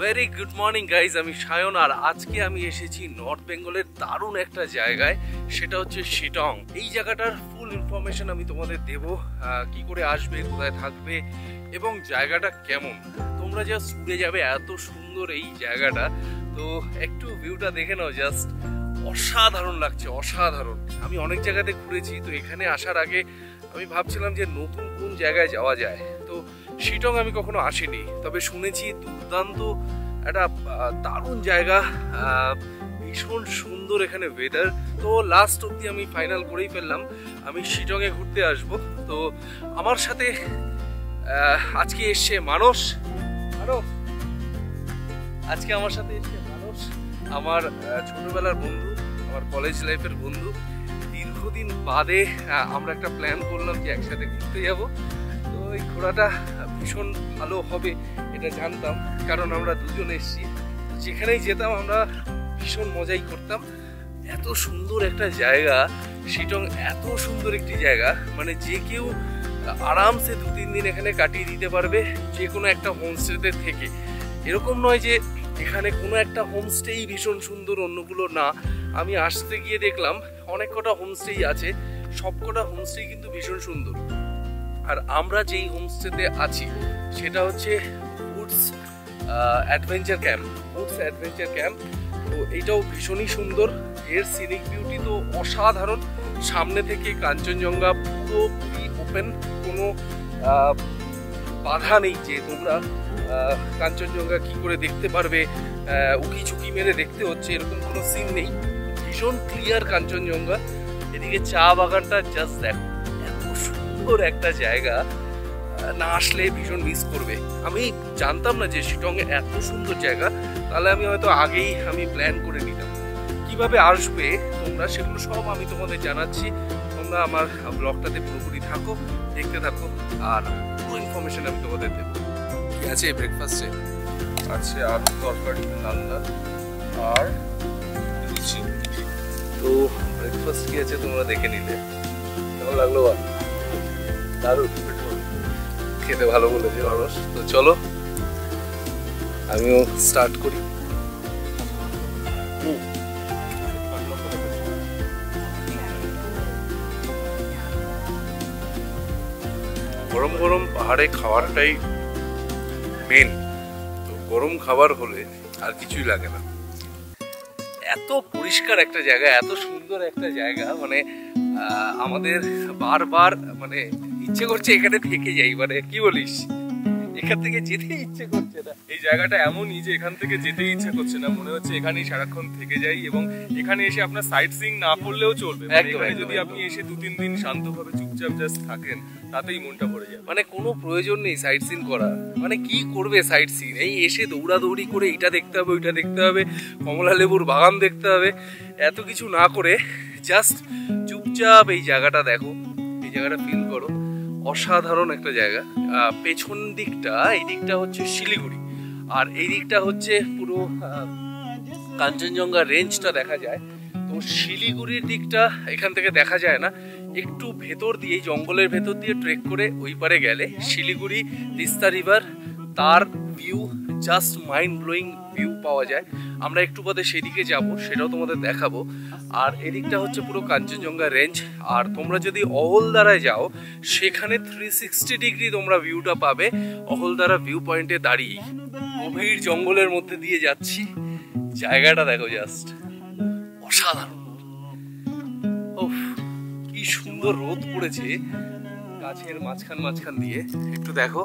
Very good morning guys, আমি সায়ন আর আজকে আমি এসেছি নর্থ বেঙ্গলের দারুণ একটা জায়গায়, সেটা হচ্ছে শিটং। এই জায়গাটার ফুল ইনফরমেশন আমি তোমাদের দেব, কি করে আসবে, কোথায় থাকবে এবং জায়গাটা কেমন। তোমরা জাস্ট উড়ে যাবে, এত সুন্দর এই জায়গাটা। তো একটু ভিউটা দেখে নাও, জাস্ট অসাধারণ লাগছে, অসাধারণ। আমি অনেক জায়গাতে ঘুরেছি, তো এখানে আসার আগে আমি ভাবছিলাম যে নতুন কোন জায়গায় যাওয়া যায়। তো শিটং আমি কখনো আসিনি, তবে শুনেছি দুর্দান্ত একটা দারুণ জায়গা, ভীষণ সুন্দর এখানে ওয়েদার। তো লাস্ট অব্দি আমি ফাইনাল করেই ফেললাম আমি শিটংয়ে ঘুরতে আসব। তো আমার সাথে আজকে এসছে মানস। আজকে আমার সাথে এসছে মানস, আমার ছোটবেলার বন্ধু, আমার কলেজ লাইফের বন্ধু। দীর্ঘদিন বাদে আমরা একটা প্ল্যান করলাম যে একসাথে ঘুরতে যাব। তো এই ঘোরাটা ভীষণ ভালো হবে এটা জানতাম, কারণ আমরা দুজন এসেছি, যেখানেই যেতাম আমরা ভীষণ মজাই করতাম। এত সুন্দর একটা জায়গা শিটং, এত সুন্দর একটি জায়গা, মানে যে কেউ আরামসে 2-3 দিন এখানে কাটিয়ে দিতে পারবে, যে কোনো একটা হোমস্টেতে থেকে। এরকম নয় যে এখানে কোনো একটা হোমস্টেই ভীষণ সুন্দর, অন্যগুলো না। আমি আসতে গিয়ে দেখলাম অনেক কটা হোমস্টেই আছে, সব কটা হোমস্টেই কিন্তু ভীষণ সুন্দর। আর আমরা যেই হোমস্টেতে আছি সেটা হচ্ছে উডস অ্যাডভেঞ্চার ক্যাম্প। তো এইটাও ভীষণই সুন্দর, এর সিনিক বিউটি তো অসাধারণ। সামনে থেকে কাঞ্চনজঙ্ঘা পুরোপুরি ওপেন, কোনো বাধা নেই যে তোমরা কাঞ্চনজঙ্ঘা কি করে দেখতে পারবে, উকি ঝুঁকি মেরে দেখতে হচ্ছে, এরকম কোনো সিন নেই। ভীষণ ক্লিয়ার কাঞ্চনজঙ্ঘা। এদিকে চা বাগানটা জাস্ট দেখো, এত সুন্দর একটা জায়গা, না আসলে ভীষণ মিস করবে। আমি জানতাম না যে শিটংয়ে এত সুন্দর জায়গা, তাহলে আমি হয়তো আগেই প্ল্যান করে নিতাম। কিভাবে আসবে তোমরা সেগুলো সব আমি তোমাদের জানাচ্ছি। তোমরা আমার ব্লগটাতে পুরোপুরি থাকো, দেখতে থাকো, আর পুরো ইনফরমেশন আমি তোমাদের দেবো। কি আছে ব্রেকফাস্টে? আছে আলু তরকারি, লাল আর লুচি। তো ব্রেকফাস্ট কি আছে তোমরা দেখে নিলে। কেমন লাগলো? দারুণ, খেতে ভালো বলেছে মানুষ। তো চলো আমিও স্টার্ট করি। গরম গরম পাহাড়ে খাওয়ারটাই মেন। তো গরম খাবার হলে আর কিছুই লাগে না। এত পরিষ্কার একটা জায়গা, এত সুন্দর একটা জায়গা, মানে আমাদের বারবার মানে ইচ্ছে করছে এখানে থেকে যাই। মানে কি বলিস, এখান থেকে যেতে ইচ্ছে করছে না। এই জায়গাটা এমনই যে এখান থেকে যেতে ইচ্ছে করছে না, মনে হচ্ছে এখানেই সারাক্ষণ থেকে যাই। এবং এখানে এসে আপনার সাইট সিইং না করলেও চলবে। এখানে যদি আপনি এসে 2-3 দিন শান্তভাবে চুপচাপ জাস্ট থাকেন, তাতেই মনটা ভরে যায়। মানে কোনো প্রয়োজন নেই সাইট সিন করা। মানে কি করবে সাইট সিন? এই এসে দৌড়াদৌড়ি করে এটা দেখতে হবে, ওইটা দেখতে হবে, কমলা লেবুর বাগান দেখতে হবে, এত কিছু না করে জাস্ট চুপচাপ এই জায়গাটা দেখো, এই জায়গাটা ফিল করো। অসাধারণ একটা জায়গা। পেছন দিকটা, এই দিকটা হচ্ছে শিলিগুড়ি, আর এই দিকটা হচ্ছে পুরো কাঞ্চনজঙ্ঘা রেঞ্জটা দেখা যায়। তো শিলিগুড়ির দিকটা এখান থেকে দেখা যায় না, একটু ভেতর দিয়ে, জঙ্গলের ভেতর দিয়ে ট্রেক করে ওই পারে গেলে শিলিগুড়ি তিস্তা রিভার, তার view just mind blowing view পাওয়া যায়। আমরা একটু বাদে সেদিকে যাব, সেটাও তোমাদের দেখাবো। আর এদিকটা হচ্ছে পুরো কাঞ্চনজঙ্ঘা রেঞ্জ। আর তোমরা যদি অহলদারায় যাও, সেখানে 360 ডিগ্রি তোমরা ভিউটা পাবে অহলদারা ভিউ পয়েন্টে দাঁড়িয়ে। গভীর জঙ্গলের মধ্যে দিয়ে যাচ্ছি, জায়গাটা দেখো জাস্ট অসাধারণ। ওফ, কি সুন্দর রোদ পড়েছে গাছের মাঝখান দিয়ে, একটু দেখো,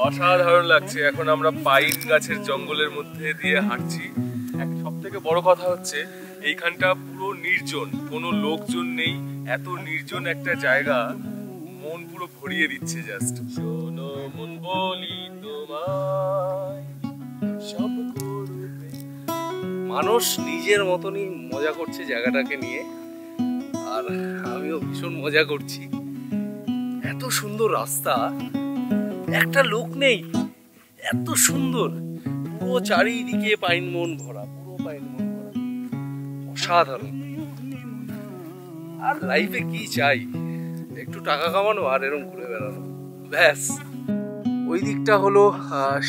অসাধারণ লাগছে। এখন আমরা পাইন গাছের জঙ্গলের মধ্যে দিয়ে হাঁটছি। সব থেকে বড় কথা হচ্ছে এইখানটা পুরো নির্জন, কোনো লোকজন নেই। এত নির্জন একটা জায়গা, মন পুরো ভরিয়ে দিচ্ছে। জাস্ট শোনো মন বলি তোমায় সব করবে। মানুষ নিজের মতনই মজা করছে জায়গাটাকে নিয়ে, আর আমিও ভীষণ মজা করছি। এত সুন্দর রাস্তা, একটা লোক নেই, এত সুন্দর, পুরো চারিদিকে পাইন বন ভরা, অসাধারণ। আর লাইফে কি চাই? একটু টাকা কামানো আর এরকম ঘুরে বেড়ানো, ব্যাস। ওই দিকটা হলো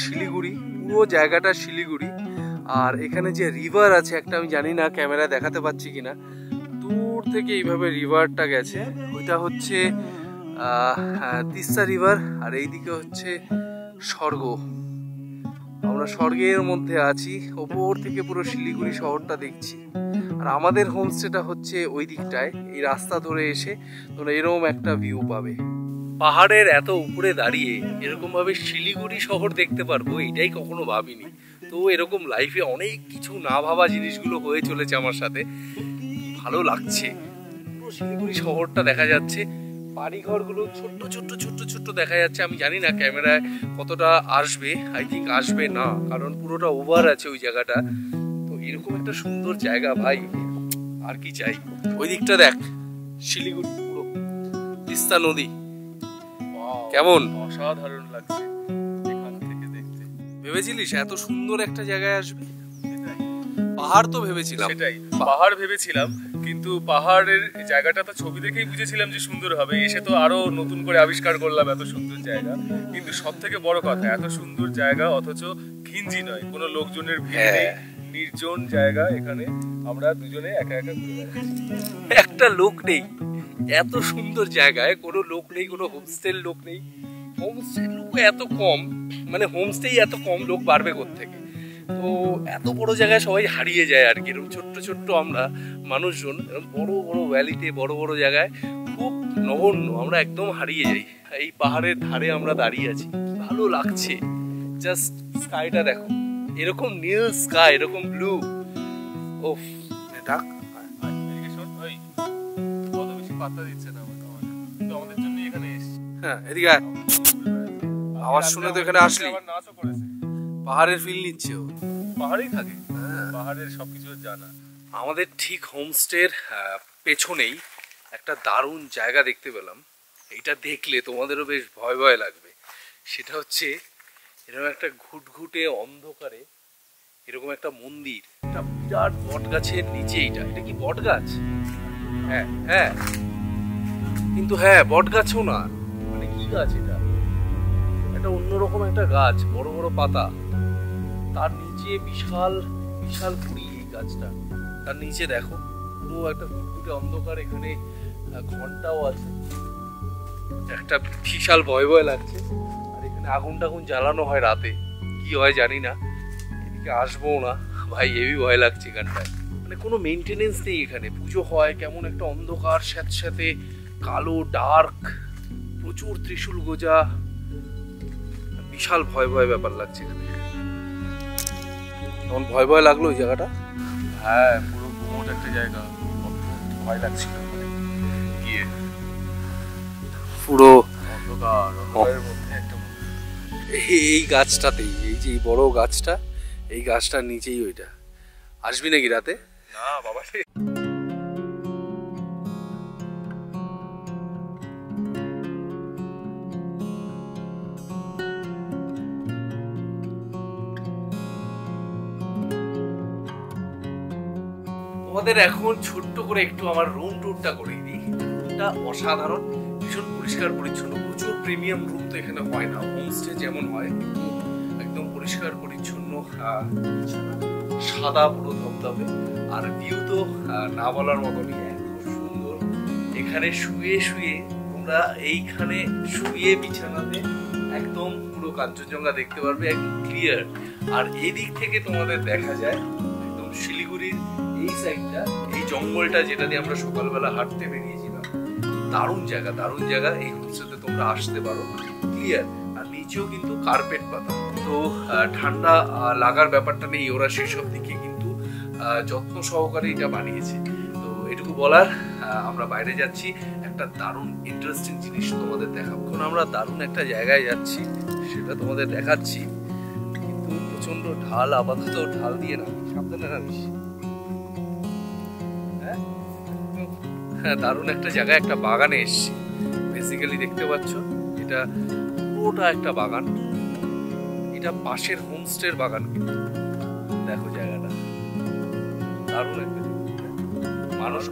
শিলিগুড়ি, পুরো জায়গাটা শিলিগুড়ি। আর এখানে যে রিভার আছে একটা, আমি জানি না ক্যামেরা দেখাতে পাচ্ছি কিনা, দূর থেকে এইভাবে রিভারটা গেছে, ওইটা হচ্ছে তিস্তা রিভার। আর এইদিকে হচ্ছে স্বর্গ, আমরা স্বর্গের মধ্যে আছি, ওপর থেকে পুরো শিলিগুড়ি শহরটা দেখছি। আর আমাদের হোমস্টেটা হচ্ছে ওই দিকটায়, এই রাস্তা ধরে এসে তোমরা এরকম একটা ভিউ পাবে। পাহাড়ের এত উপরে দাঁড়িয়ে এরকম ভাবে শিলিগুড়ি শহর দেখতে পারবো এটাই কখনো ভাবিনি। তো এরকম লাইফে অনেক কিছু না ভাবা জিনিসগুলো হয়ে চলেছে আমার সাথে, ভালো লাগছে। পুরো শিলিগুড়ি শহরটা দেখা যাচ্ছে, বাড়িঘরগুলো ছোট্ট ছোট্ট ছোট্ট ছোট্ট দেখা যাচ্ছে। আমি জানি না ক্যামেরায় কতটা আসবে, আই থিঙ্ক আসবে না, কারণ পুরোটা ওভার আছে ওই জায়গাটা। তো এরকম একটা সুন্দর জায়গা ভাই, আর কি চাই। ওই দিকটা দেখ, শিলিগুড়ি পুরো তিস্তা নদী, কেমন অসাধারণ লাগছে এখান থেকে দেখতে। ভেবেছিলিস এত সুন্দর একটা জায়গায় আসবি? পাহাড় তো ভেবেছিলাম, সেটাই পাহাড় ভেবেছিলাম, কিন্তু পাহাড়ের জায়গাটা তো ছবি দেখেই বুঝেছিলাম যে সুন্দর হবে, এসে তো আরো নতুন করে আবিষ্কার করলাম এত সুন্দর জায়গা। কিন্তু সব থেকে বড় কথা, এত সুন্দর জায়গা অথচ ঘিঞ্জি নয়, কোনো লোকজনের ভিড় নেই, নির্জন জায়গা। এখানে আমরা দুজনে একা একা ঘুরে বেড়াচ্ছি, একটা লোক নেই। এত সুন্দর জায়গায় কোনো লোক নেই, কোনো হোমস্টের লোক নেই। হোমস্টের লোক এত কম, মানে হোমস্টেই এত কম, লোক বাড়বে কোত্থেকে? তো এত বড় জায়গায় সবাই হারিয়ে যায় আর কি। এরকম ছোট্ট ছোট্ট আমরা মানুষজন এরকম বড় বড় ভ্যালিতে, বড় বড় জায়গায় খুব নগণ্য, আমরা একদম হারিয়ে যাই। এই পাহাড়ের ধারে আমরা দাঁড়িয়ে আছি, ভালো লাগছে। জাস্ট স্কাইটা দেখো, এরকম নীল স্কাই, এরকম ব্লু। ওফ, ডাক কত বেশি পাত্তা দিচ্ছে না কিন্তু আমাদের জন্য এখানে এসেছি। হ্যাঁ, এদিকে আয়। আওয়াজ শুনে তো এখানে আসলি, আবার নাচও করেছে, পাহাড়ের ফিল নিচ্ছে ও। পাহাড়েই থাকে, পাহাড়ের সবকিছু জানা। আমাদের ঠিক হোমস্টের পেছনেই একটা দারুণ জায়গা দেখতে পেলাম। এইটা দেখলে তোমাদেরও বেশ ভয় ভয় লাগবে। সেটা হচ্ছে এরকম একটা ঘুটঘুটে অন্ধকারে এরকম একটা মন্দির, একটা বিরাট বট গাছের নিচে। এটা কি বট গাছ? হ্যাঁ হ্যাঁ, কিন্তু হ্যাঁ বট গাছও না, মানে কি গাছ এটা? একটা অন্যরকম একটা গাছ, বড় বড় পাতা, তার নিচে বিশাল বিশাল কুড়ি এই গাছটা। তার নিচে দেখো পুরো একটা ঘুটঘুটে অন্ধকার, এখানে ঘন্টাও আছে। একটা বিশাল ভয় ভয় লাগছে। আর এখানে আগুন টাগুন জ্বালানো হয় রাতে, কি হয় জানি না, এদিকে আসবো না ভাই, হেবি ভয় লাগছে এখানটায়। মানে কোনো মেনটেনেন্স নেই এখানে। পুজো হয় কেমন একটা অন্ধকার স্যাঁতস্যাঁতে কালো ডার্ক, প্রচুর ত্রিশূল গোজা, বিশাল ভয় ভয় ব্যাপার লাগছে এখানে। তখন ভয় ভয় লাগলো ওই জায়গাটা। হ্যাঁ, পুরো গুমোট একটা জায়গা, ভয় লাগছিল গিয়ে। পুরো অন্ধকারের মধ্যে একটা এই গাছটাতেই, এই যে বড় গাছটা, এই গাছটার নিচেই ওইটা। আসবি নাকি রাতে? না বাবা, তোমাদের এখন ছোট্ট করে একটু আমার রুম ট্যুরটা করে দিই। রুমটা অসাধারণ, ভীষণ পরিষ্কার পরিচ্ছন্ন, প্রচুর প্রিমিয়াম রুম তো এখানে হয় না, হোমস্টে যেমন হয়, কিন্তু একদম পরিষ্কার পরিচ্ছন্ন, সাদা পুরো ধবধবে। আর ভিউ তো না বলার মতনই, এত সুন্দর। এখানে শুয়ে শুয়ে তোমরা এইখানে শুয়ে বিছানাতে একদম পুরো কাঞ্চনজঙ্ঘা দেখতে পারবে, একদম ক্লিয়ার। আর এই দিক থেকে তোমাদের দেখা যায় একদম শিলিগুড়ির এই সাইডটা, এই জঙ্গলটা যেটা দিয়ে আমরা সকালবেলা হাঁটতে বেরিয়েছিলাম। দারুণ জায়গা, দারুণ জায়গা। এই হোমস্টেতে তোমরা আসতে পারো, ক্লিয়ার। আর নিচেও কিন্তু কার্পেট পাতা, তো ঠান্ডা লাগার ব্যাপারটা নেই। ওরা সেসব দিকে কিন্তু যত্ন সহকারে এটা বানিয়েছে। তো এটুকু বলার, আমরা বাইরে যাচ্ছি, একটা দারুণ ইন্টারেস্টিং জিনিস তোমাদের দেখাবো। এখন আমরা দারুণ একটা জায়গায় যাচ্ছি, সেটা তোমাদের দেখাচ্ছি। কিন্তু প্রচন্ড ঢাল, আপাতত ঢাল দিয়ে নামিস, সাবধানে নামিস। হ্যাঁ, দারুণ একটা জায়গায়, একটা বাগানে এসছি। বেসিক্যালি দেখতে পাচ্ছ এটা পুরোটা একটা বাগান, এটা পাশের হোমস্টের বাগান। কিন্তু দেখো জায়গাটা দারুণ একটা, মানুষ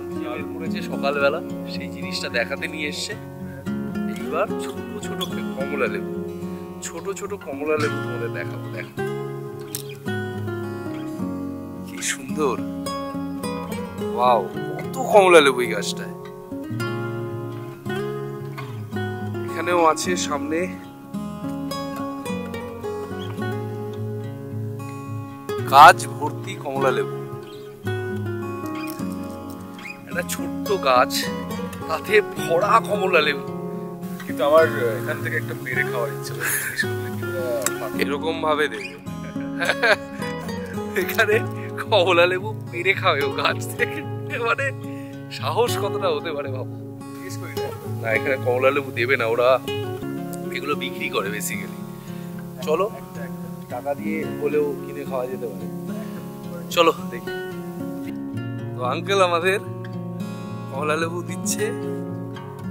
করেছে সকালবেলা, সেই জিনিসটা দেখাতে নিয়ে এসছে। এইবার ছোট ছোট কমলা লেবু, ছোট ছোট কমলা লেবু তোমাদের দেখাবো। দেখো কি সুন্দর, ওয়াও, কত কমলা লেবু এই গাছটায়। এখানেও আছে সামনে, গাছ ভর্তি কমলা লেবু। একটা ছোট্ট গাছ, তাতে ভরা কমলা লেবু। কিন্তু আমার এখান থেকে একটা পেরে খাওয়ার ইচ্ছে এরকম ভাবে দেবে। এখানে কমলা লেবু পেরে খাবে ও গাছ থেকে, মানে সাহস কতটা হতে পারে ভাবো। না, এখানে কমলা লেবু দেবে না, ওরা এগুলো বিক্রি করে বেসিক্যালি। চলো, টাকা দিয়ে বলেও কিনে খাওয়া যেতে পারে। চলো দেখি। তো আঙ্কেল আমাদের কমলা লেবু দিচ্ছে।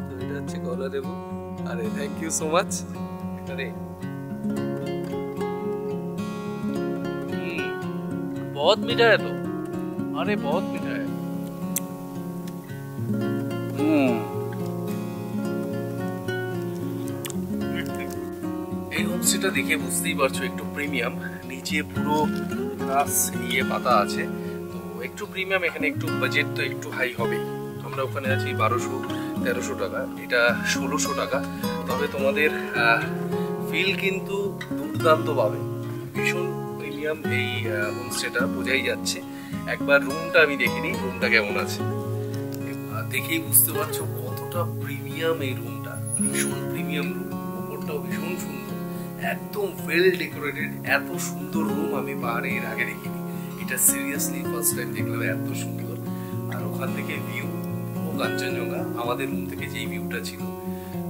তো এটা হচ্ছে কমলা লেবু। अरे थैंक यू सो मच। अरे बहुत मीठा है तो, अरे बहुत मीठा है। এই হোমস্টেটা দেখে বুঝতেই পারছো একটু প্রিমিয়াম। নিচে পুরো গাছ ইয়ে পাতা আছে, তো একটু প্রিমিয়াম। এখানে একটু বাজেট তো একটু হাই হবেই। আমরা ওখানে আছি 1200-1300 টাকা, এটা 1600 টাকা। তবে তোমাদের ফিল কিন্তু দুর্দান্ত পাবে, ভীষণ প্রিমিয়াম এই হোমস্টেটা, বোঝাই যাচ্ছে। একবার রুমটা আমি দেখিনি, রুমটা কেমন আছে দেখেই বুঝতে পারছো কতটা প্রিমিয়াম এই রুমটা। ভীষণ প্রিমিয়াম রুম, উপরটাও ভীষণ সুন্দর, একদম ওয়েল ডেকোরেটেড। এত সুন্দর রুম আমি পাহাড়ে এর আগে দেখিনি। এটা সিরিয়াসলি ফার্স্ট টাইম দেখলাম, এত সুন্দর। আর ওখান থেকে ভিউ কাঞ্চনজঙ্ঘা, আমাদের রুম থেকে যেই ভিউটা ছিল।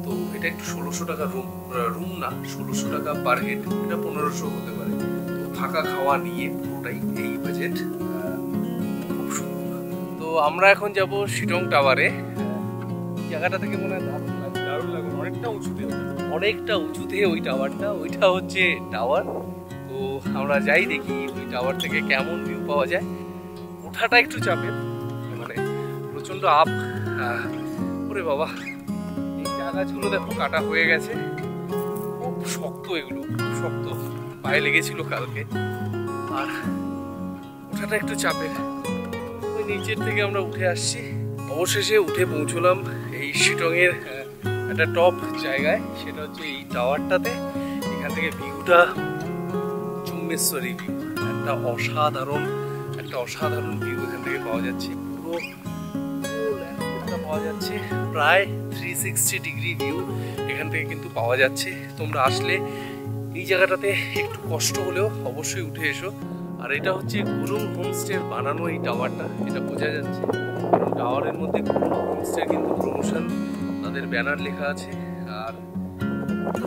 তো এটা একটু 1600 টাকা রুম না, 1600 টাকা পার হেড, এটা 1500 হতে পারে। তো থাকা খাওয়া নিয়ে পুরোটাই এই বাজেট, খুব সুন্দর। তো আমরা এখন যাব শিটং টাওয়ারে। জায়গাটা থেকে মনে হয় দারুণ লাগবে, অনেকটা উঁচুতে ওই টাওয়ারটা, ওইটা হচ্ছে টাওয়ার। তো আমরা যাই দেখি ওই টাওয়ার থেকে কেমন ভিউ পাওয়া যায়। ওঠাটা একটু চাপের, মানে প্রচন্ড আপ। ওরে বাবা, এই গাছগুলো দেখো কাটা হয়ে গেছে, খুব শক্ত, এগুলো খুব শক্ত, পায়ে লেগেছিল কালকে। আর ওঠাটা একটু চাপের। ওই নিচের থেকে আমরা উঠে আসছি, অবশেষে উঠে পৌঁছলাম এই শিটং এর একটা টপ জায়গায়, সেটা হচ্ছে এই টাওয়ারটাতে। এখান থেকে ভিউটা চুম্বেশ্বরী ভিউ, একটা অসাধারণ ভিউ এখান থেকে পাওয়া যাচ্ছে। পুরো পাওয়া যাচ্ছে প্রায় 360 ডিগ্রি ভিউ এখান থেকে কিন্তু পাওয়া যাচ্ছে। তোমরা আসলে এই জায়গাটাতে একটু কষ্ট হলেও অবশ্যই উঠে এসো। আর এটা হচ্ছে গুরুং হোমস্টের বানানো এই টাওয়ারটা, এটা বোঝা যাচ্ছে। টাওয়ারের মধ্যে গুরুং হোমস্টের কিন্তু প্রমোশন, তাদের ব্যানার লেখা আছে। আর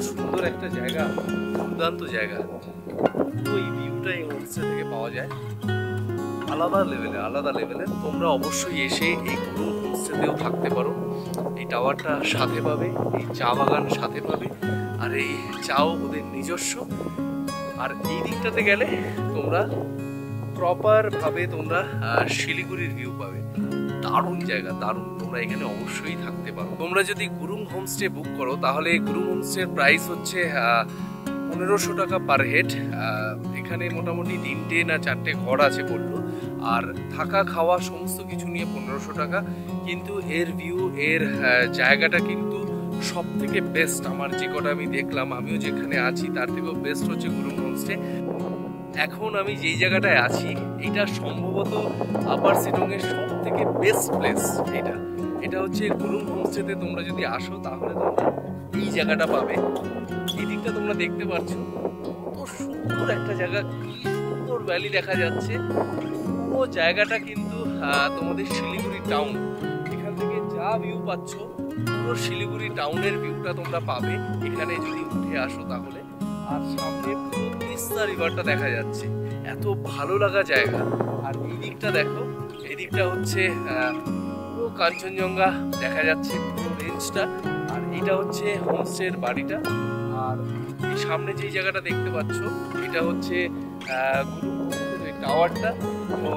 সুন্দর একটা জায়গা, দুর্দান্ত জায়গা। ওই ভিউটা এই হোমস্টে থেকে পাওয়া যায়, আলাদা লেভেলে। তোমরা অবশ্যই এসে এই গুরুং হোমস্টেতেও থাকতে পারো। এই টাওয়ারটা সাথে পাবে, এই চা বাগান সাথে পাবে, আর এই চাও ওদের নিজস্ব। আর এই দিকটাতে গেলে তোমরা প্রপার ভাবে তোমরা শিলিগুড়ির ভিউ পাবে। দারুণ জায়গা, দারুণ। তোমরা এখানে অবশ্যই থাকতে পারো। তোমরা যদি গুরুং হোমস্টে বুক করো, তাহলে গুরুং হোমস্টের প্রাইস হচ্ছে 1500 টাকা পার হেড। এখানে মোটামুটি 3টে না 4টে ঘর আছে বললো, আর থাকা খাওয়া সমস্ত কিছু নিয়ে 1500 টাকা। কিন্তু এর ভিউ, এর জায়গাটা কিন্তু সব থেকে বেস্ট। আমার যে কটা আমি দেখলাম, আমিও যেখানে আছি তার থেকেও বেস্ট হচ্ছে গুরুং হোমস্টে। এখন আমি যেই জায়গাটায় আছি, এটা সম্ভবত আপার শিটং এর সব থেকে বেস্ট প্লেস। এটা হচ্ছে গুরুং হোমস্টেতে তোমরা যদি আসো, তাহলে তোমরা এই জায়গাটা পাবে। এই দিকটা তোমরা দেখতে পাচ্ছ, কত সুন্দর একটা জায়গা, কি সুন্দর ভ্যালি দেখা যাচ্ছে। পুরো জায়গাটা কিন্তু তোমাদের শিলিগুড়ি টাউন, এখান থেকে যা ভিউ পাচ্ছ, পুরো শিলিগুড়ি টাউনের ভিউটা তোমরা পাবে এখানে যদি উঠে আসো তাহলে। আর সামনে পুরো তিস্তা রিভারটা দেখা যাচ্ছে, এত ভালো লাগা জায়গা। আর এই দিকটা দেখো, এই দিকটা হচ্ছে পুরো কাঞ্চনজঙ্ঘা দেখা যাচ্ছে, পুরো রেঞ্জটা। আর এটা হচ্ছে হোমস্টের বাড়িটা। আর এই সামনে যেই জায়গাটা দেখতে পাচ্ছ, এটা হচ্ছে গুরুং হোমস্টের টাওয়ারটা। তো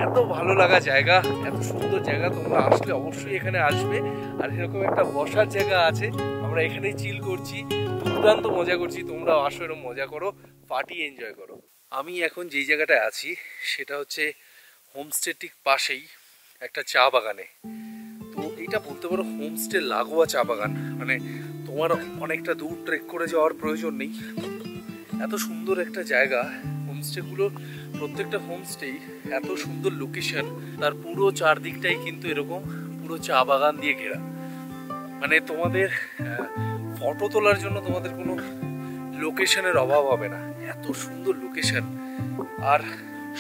এত ভালো লাগা জায়গা, এত সুন্দর জায়গা, তোমরা আসলে অবশ্যই এখানে আসবে। আর এরকম একটা বসার জায়গা আছে, আমরা এখানেই চিল করছি, দুর্দান্ত মজা করছি। তোমরা আসো, এরকম মজা করো, পার্টি এনজয় করো। আমি এখন যেই জায়গাটায় আছি সেটা হচ্ছে হোমস্টে ঠিক পাশেই একটা চা বাগানে। তো এইটা বলতে পারো হোমস্টে লাগোয়া চা বাগান, মানে তোমার অনেকটা দূর ট্রেক করে যাওয়ার প্রয়োজন নেই। এত সুন্দর একটা জায়গা। হোমস্টেগুলো প্রত্যেকটা হোমস্টেই এত সুন্দর লোকেশন, তার পুরো চারদিকটাই কিন্তু এরকম পুরো চা বাগান দিয়ে ঘেরা। মানে তোমাদের ফটো তোলার জন্য তোমাদের কোনো লোকেশনের অভাব হবে না, এত সুন্দর লোকেশন। আর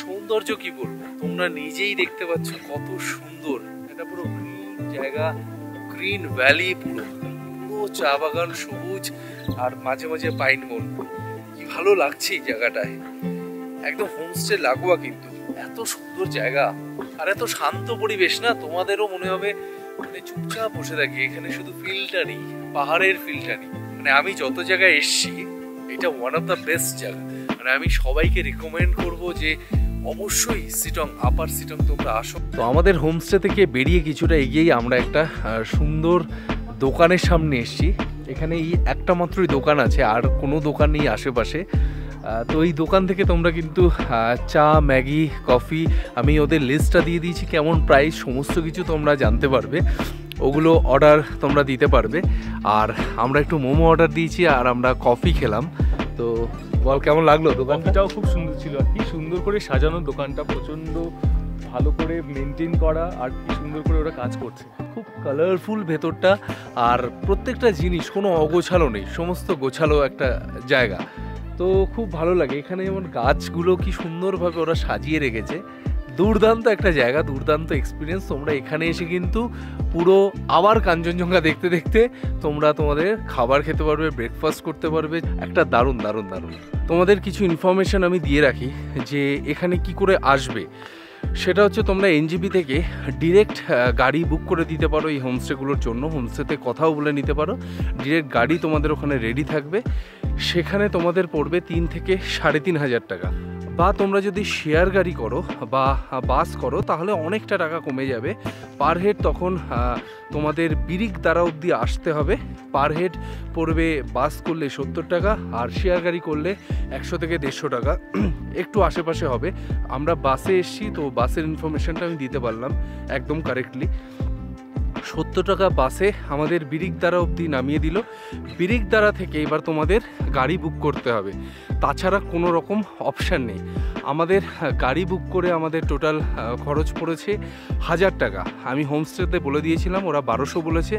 সৌন্দর্য কি বলবো, তোমরা নিজেই দেখতে পাচ্ছ কত সুন্দর। এটা পুরো গ্রিন জায়গা, গ্রিন ভ্যালি, পুরো পুরো চা বাগান, সবুজ, আর মাঝে মাঝে পাইন বন। কি ভালো লাগছে এই জায়গাটায়, একদম হোমস্টে লাগোয়া কিন্তু। এত সুন্দর জায়গা আর এত শান্ত পরিবেশ না, তোমাদেরও মনে হবে মানে চুপচাপ বসে থাকি এখানে, শুধু ফিলটা নেই, পাহাড়ের ফিলটা নেই। মানে আমি যত জায়গায় এসছি এটা ওয়ান অফ দ্য বেস্ট জায়গা। মানে আমি সবাইকে রিকমেন্ড করব যে অবশ্যই সিটং, আপার সিটং তোমরা আসো। তো আমাদের হোমস্টে থেকে বেরিয়ে কিছুটা এগিয়েই আমরা একটা সুন্দর দোকানের সামনে এসেছি। এখানে এই একটা মাত্রই দোকান আছে, আর কোনো দোকান নেই আশেপাশে। তো এই দোকান থেকে তোমরা কিন্তু চা, ম্যাগি, কফি, আমি ওদের লিস্টটা দিয়ে দিয়েছি, কেমন প্রাইস সমস্ত কিছু তোমরা জানতে পারবে, ওগুলো অর্ডার তোমরা দিতে পারবে। আর আমরা একটু মোমো অর্ডার দিয়েছি আর আমরা কফি খেলাম। তো বল কেমন লাগলো? দোকানটাও খুব সুন্দর ছিল, আর কি সুন্দর করে সাজানো দোকানটা, প্রচণ্ড ভালো করে মেনটেন করা, আর কি সুন্দর করে ওরা কাজ করছে, খুব কালারফুল ভেতরটা। আর প্রত্যেকটা জিনিস কোনো অগোছালো নেই, সমস্ত গোছালো একটা জায়গা। তো খুব ভালো লাগে এখানে। যেমন গাছগুলো কি সুন্দরভাবে ওরা সাজিয়ে রেখেছে, দুর্দান্ত একটা জায়গা, দুর্দান্ত এক্সপিরিয়েন্স। তোমরা এখানে এসে কিন্তু পুরো আবার কাঞ্চনজঙ্ঘা দেখতে দেখতে তোমরা তোমাদের খাবার খেতে পারবে, ব্রেকফাস্ট করতে পারবে। একটা দারুণ দারুণ দারুণ। তোমাদের কিছু ইনফরমেশন আমি দিয়ে রাখি যে এখানে কি করে আসবে। সেটা হচ্ছে তোমরা এনজিপি থেকে ডিরেক্ট গাড়ি বুক করে দিতে পারো এই হোমস্টেগুলোর জন্য, হোমস্টেতে কথাও বলে নিতে পারো। ডিরেক্ট গাড়ি তোমাদের ওখানে রেডি থাকবে, সেখানে তোমাদের পড়বে 3 থেকে 3,500 টাকা। বা তোমরা যদি শেয়ার গাড়ি করো বা বাস করো তাহলে অনেকটা টাকা কমে যাবে পার হেড। তখন তোমাদের বিরিক দ্বারা অবধি আসতে হবে, পার হেড পড়বে বাস করলে 70 টাকা, আর শেয়ার গাড়ি করলে 100 থেকে 150 টাকা, একটু আশেপাশে হবে। আমরা বাসে এসছি, তো বাসের ইনফরমেশনটা আমি দিতে পারলাম একদম কারেক্টলি। 70 টাকা বাসে আমাদের বিরিকদারা অবধি নামিয়ে দিল। বিরিকদারা থেকে এবার তোমাদের গাড়ি বুক করতে হবে, তাছাড়া কোনো রকম অপশান নেই। আমাদের গাড়ি বুক করে আমাদের টোটাল খরচ পড়েছে 1000 টাকা। আমি হোমস্টেতে বলে দিয়েছিলাম, ওরা 1200 বলেছে।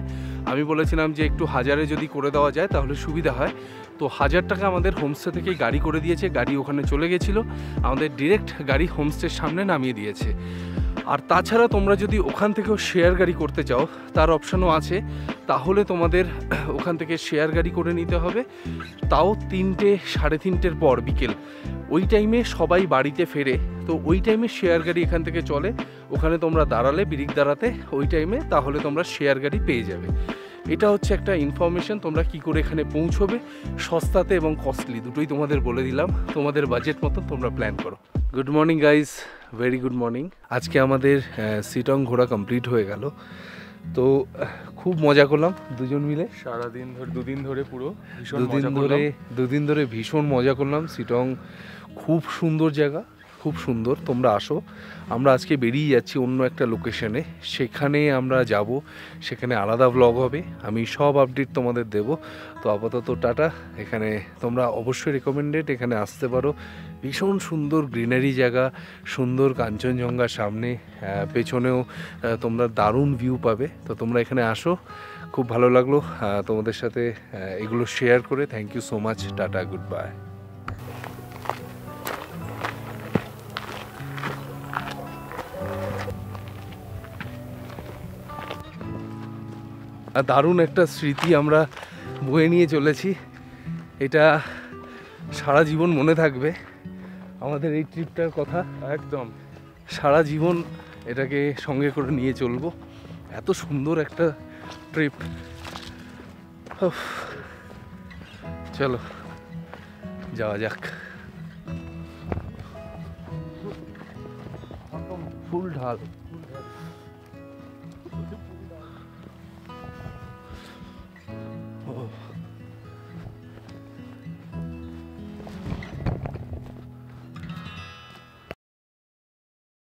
আমি বলেছিলাম যে একটু 1000-এ যদি করে দেওয়া যায় তাহলে সুবিধা হয়। তো 1000 টাকা আমাদের হোমস্টে থেকেই গাড়ি করে দিয়েছে। গাড়ি ওখানে চলে গেছিলো, আমাদের ডিরেক্ট গাড়ি হোমস্টের সামনে নামিয়ে দিয়েছে। আর তাছাড়া তোমরা যদি ওখান থেকেও শেয়ার গাড়ি করতে চাও তার অপশানও আছে, তাহলে তোমাদের ওখান থেকে শেয়ার গাড়ি করে নিতে হবে। তাও 3টে 3:30-এর পর বিকেল, ওই টাইমে সবাই বাড়িতে ফেরে। তো ওই টাইমে শেয়ার গাড়ি এখান থেকে চলে, ওখানে তোমরা দাঁড়ালে বিরিক দাঁড়াতে ওই টাইমে, তাহলে তোমরা শেয়ার গাড়ি পেয়ে যাবে। এটা হচ্ছে একটা ইনফরমেশন, তোমরা কি করে এখানে পৌঁছবে, সস্তাতে এবং কস্টলি দুটোই তোমাদের বলে দিলাম। তোমাদের বাজেট মতো তোমরা প্ল্যান করো। Good morning guys, very good morning. আজকে আমাদের সিটং ঘোরা কমপ্লিট হয়ে গেল। তো খুব মজা করলাম দুজন মিলে, সারাদিন ধরে, দুদিন ধরে পুরো দুদিন ধরে ভীষণ মজা করলাম। সিটং খুব সুন্দর জায়গা, খুব সুন্দর। তোমরা আসো। আমরা আজকে বেরিয়ে যাচ্ছি অন্য একটা লোকেশনে, সেখানে আমরা যাব, সেখানে আলাদা ব্লগ হবে, আমি সব আপডেট তোমাদের দেব। তো আপাতত টাটা। এখানে তোমরা অবশ্যই রেকমেন্ডেড, এখানে আসতে পারো। ভীষণ সুন্দর গ্রিনারি জায়গা, সুন্দর কাঞ্চনজঙ্ঘার সামনে, পেছনেও তোমরা দারুণ ভিউ পাবে। তো তোমরা এখানে আসো, খুব ভালো লাগলো তোমাদের সাথে এগুলো শেয়ার করে। Thank you so much, tata, good bye. দারুণ একটা স্মৃতি আমরা বয়ে নিয়ে চলেছি, এটা সারা জীবন মনে থাকবে আমাদের এই ট্রিপটার কথা। একদম সারা জীবন এটাকে সঙ্গে করে নিয়ে চলবো। এত সুন্দর একটা ট্রিপ। চলো যাওয়া যাক। ফুল ঢাল।